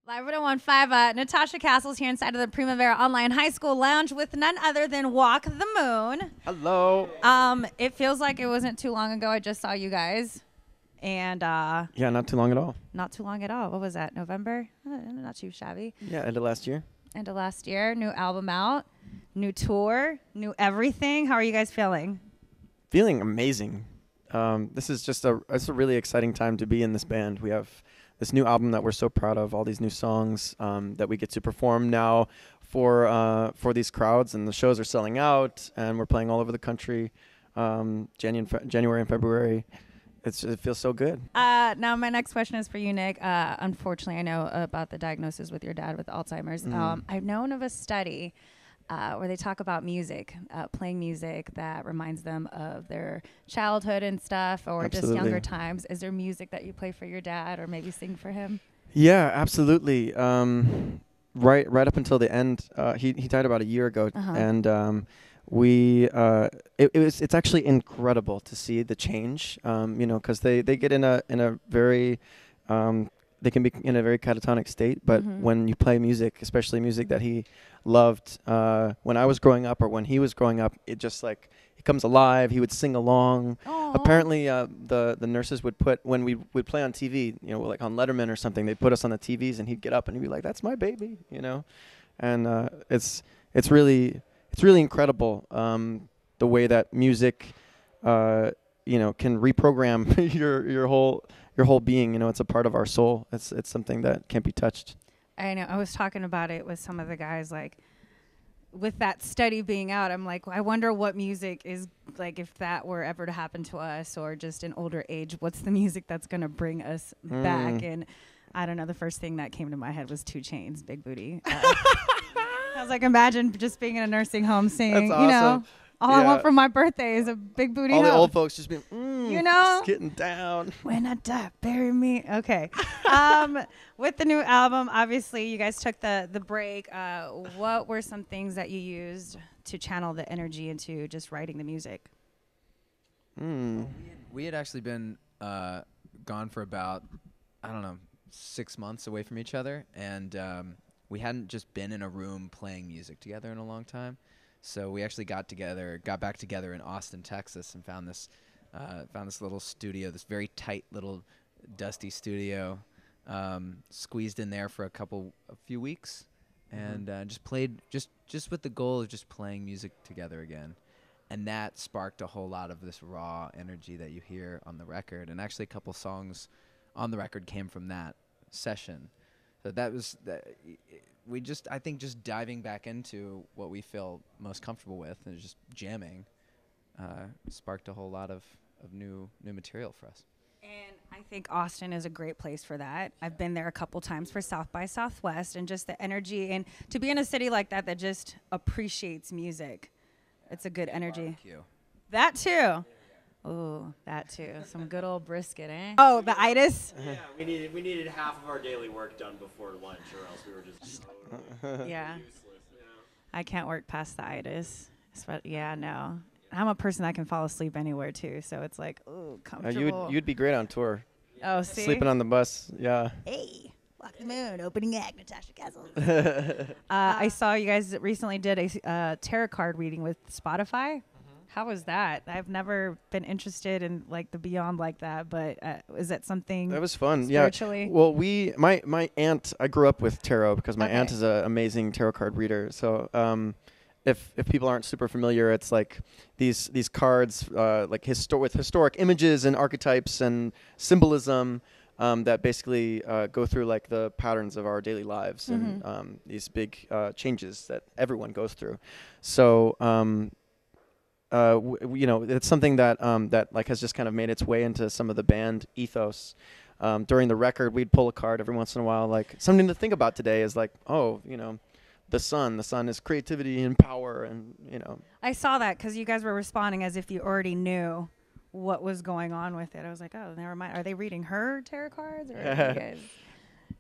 Live 101.5, Natasha Castles here inside of the Primavera Online High School Lounge with none other than Walk the Moon. Hello. It feels like it wasn't too long ago I just saw you guys. And Yeah, not too long at all. not too long at all. What was that, November? Not too shabby. Yeah, end of last year. End of last year, new album out, new tour, new everything. How are you guys feeling? Feeling amazing. This is just it's a really exciting time to be in this band. We have this new album that we're so proud of, all these new songs that we get to perform now for these crowds, and the shows are selling out, and we're playing all over the country, January and February. It feels so good. Now my next question is for you, Nick. Unfortunately, I know about the diagnosis with your dad with Alzheimer's. I've known of a study where they talk about music, playing music that reminds them of their childhood and stuff, or Absolutely. just younger times. Is there music that you play for your dad, or maybe sing for him? Yeah, absolutely. Right up until the end, he died about a year ago, and it's actually incredible to see the change. Because they get in a very they can be in a very catatonic state, but when you play music, especially music that he loved when I was growing up or when he was growing up, it just like he comes alive. He would sing along. Aww. Apparently, the nurses would put, when we would play on TV, like on Letterman or something, they'd put us on the TVs and he'd get up and he'd be like, "That's my baby," and it's really incredible the way that music can reprogram your whole being. It's a part of our soul. It's something that can't be touched. I know. I was talking about it with some of the guys, like with that study being out. I'm like, I wonder what music is like if that were ever to happen to us, or just in older age. What's the music that's gonna bring us back? And I don't know. The first thing that came to my head was 2 Chainz, Big Booty. I was like, imagine just being in a nursing home singing. That's awesome. All I want for my birthday is a big booty. All hoe. the old folks just being, just getting down. When I die, bury me. Okay. With the new album, obviously, you guys took the break. What were some things that you used to channel the energy into just writing the music? We had actually been gone for about, 6 months away from each other, and we hadn't just been in a room playing music together in a long time. So we actually got back together in Austin, Texas, and found this little studio, this very tight little dusty studio, squeezed in there for a few weeks, and just played just with the goal of just playing music together again. And that sparked a whole lot of this raw energy that you hear on the record. And actually a couple songs on the record came from that session. So that was I think just diving back into what we feel most comfortable with and just jamming sparked a whole lot of new material for us. And I think Austin is a great place for that. I've been there a couple times for South by Southwest, and just the energy, and to be in a city like that just appreciates music. It's a good energy. Barbecue. That too. Oh, that too. Some good old brisket, eh? Oh, the itis. Yeah, we needed half of our daily work done before lunch, or else we were just Yeah. useless. Yeah. I can't work past the itis. Yeah, no. I'm a person that can fall asleep anywhere too, so it's like, ooh, comfortable. You'd be great on tour. Oh, see? Sleeping on the bus, yeah. Hey, Walk the Moon, opening act, Natasha Castles. I saw you guys recently did a tarot card reading with Spotify. How was that? I've never been interested in like the beyond like that, but is that something? That was fun. Spiritually? Yeah. Well, my aunt, I grew up with tarot because my Okay. aunt is an amazing tarot card reader. So if people aren't super familiar, it's like these cards like with historic images and archetypes and symbolism that basically go through like the patterns of our daily lives and these big changes that everyone goes through. So it's something that that like has just kind of made its way into some of the band ethos. During the record, we'd pull a card every once in a while, like something to think about today is like, the sun is creativity and power, and I saw that because you guys were responding as if you already knew what was going on with it. I was like, oh, never mind. Are they reading her tarot cards? Or are you guys,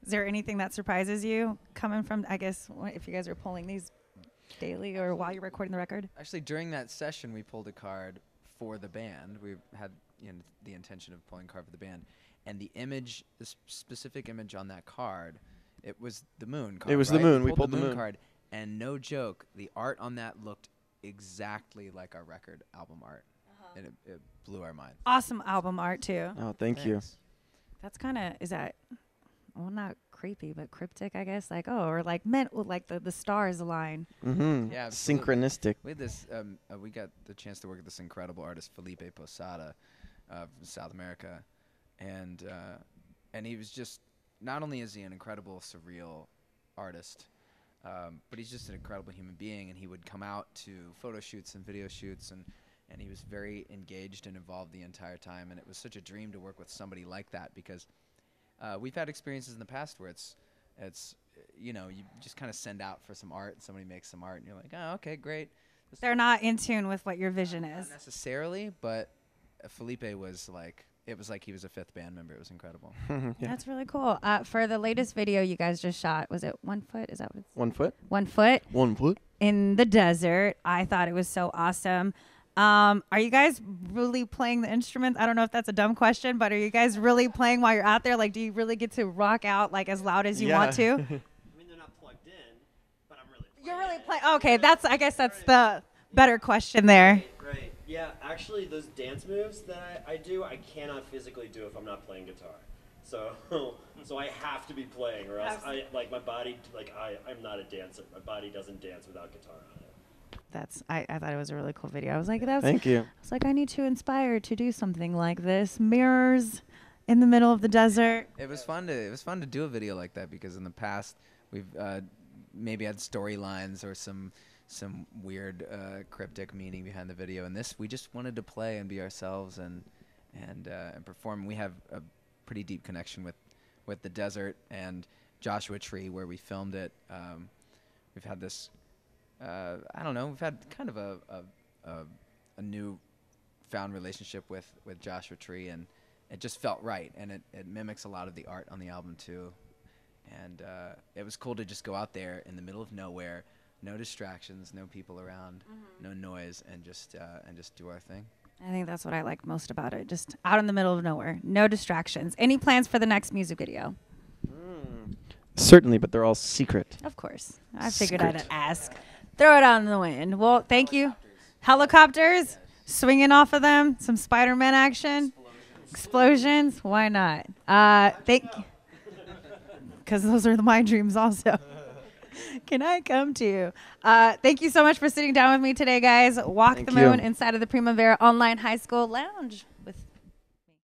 is there anything that surprises you coming from, I guess, if you guys are pulling these daily or while you're recording the record? Actually, during that session, we pulled a card for the band. We had the intention of pulling a card for the band. And the specific image on that card It was the moon card. It was the right? moon. We We pulled pulled the moon. card, and no joke, the art on that looked exactly like our record album art, and it blew our minds. Awesome album art too. Oh, thank you. Thanks. That's kind of, is that, well, not creepy, but cryptic, I guess. Like, oh, or like meant, well, like the stars align. Mm-hmm. Yeah, absolutely. Synchronistic. We had this. We got the chance to work with this incredible artist, Felipe Posada, from South America, and he was just. Not only is he an incredible surreal artist, but he's just an incredible human being. And he would come out to photo shoots and video shoots, and he was very engaged and involved the entire time. And it was such a dream to work with somebody like that, because we've had experiences in the past where it's you just kind of send out for some art, and somebody makes some art, and you're like, oh, okay, great. They're not in tune with what your vision is. Not necessarily, but Felipe was like. It was like he was a fifth band member. It was incredible. Yeah. That's really cool. For the latest video you guys just shot, was it 1 foot? Is that what it's? 1 foot. 1 foot 1 foot. in the desert. I thought it was so awesome. Are you guys really playing the instruments? I don't know if that's a dumb question, but are you guys really playing while you're out there? Like, do you really get to rock out like as loud as you want to? I mean, they're not plugged in, but I'm really playing. You're really playing. Okay, I guess that's the better question there. Right. Yeah, actually, those dance moves that I do, I cannot physically do if I'm not playing guitar. So I have to be playing, or else my body, I'm not a dancer. My body doesn't dance without guitar on it. I thought it was a really cool video. I was like, Thank you. I was like, I need to inspire to do something like this. Mirrors in the middle of the desert. It was fun to do a video like that, because in the past we've maybe had storylines or some weird cryptic meaning behind the video. And this, we just wanted to play and be ourselves and perform. We have a pretty deep connection with the desert and Joshua Tree, where we filmed it. We've had this, I don't know, we've had kind of a new found relationship with Joshua Tree, and it just felt right. And it mimics a lot of the art on the album too. And it was cool to just go out there in the middle of nowhere, no distractions, no people around, no noise, and just do our thing. I think that's what I liked most about it. Just out in the middle of nowhere, no distractions. Any plans for the next music video? Certainly, but they're all secret. Of course. I figured Secret. I'd ask. Throw it out in the wind. Well, thank you. Helicopters, swinging off of them, some Spider-Man action. Explosions. Why not? Because those are my dreams also. Can I come to you? Thank you so much for sitting down with me today, guys. Walk Thank the moon you. inside of the Primavera Online High School Lounge.